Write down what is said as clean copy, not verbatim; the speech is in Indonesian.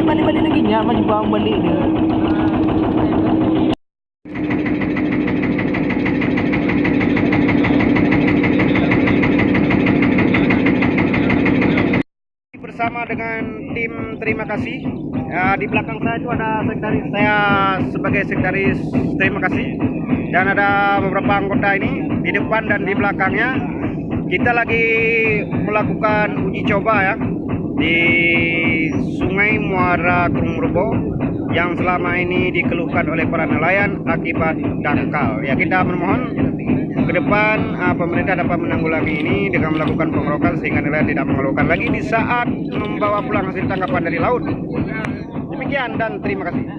Balik-balik lagi nya, maju bang balik dia. Bersama dengan tim terima kasih. Di belakang saya itu ada sekretaris, saya sebagai sekretaris terima kasih, dan ada beberapa anggota ini di depan dan di belakangnya. Kita lagi melakukan uji coba ya di Sungai Muara Kurungmorobo yang selama ini dikeluhkan oleh para nelayan akibat dangkal. Ya, kita memohon ke depan pemerintah dapat menanggulangi ini dengan melakukan pengerokan sehingga nelayan tidak mengeluhkan lagi di saat membawa pulang hasil tangkapan dari laut. Demikian dan terima kasih.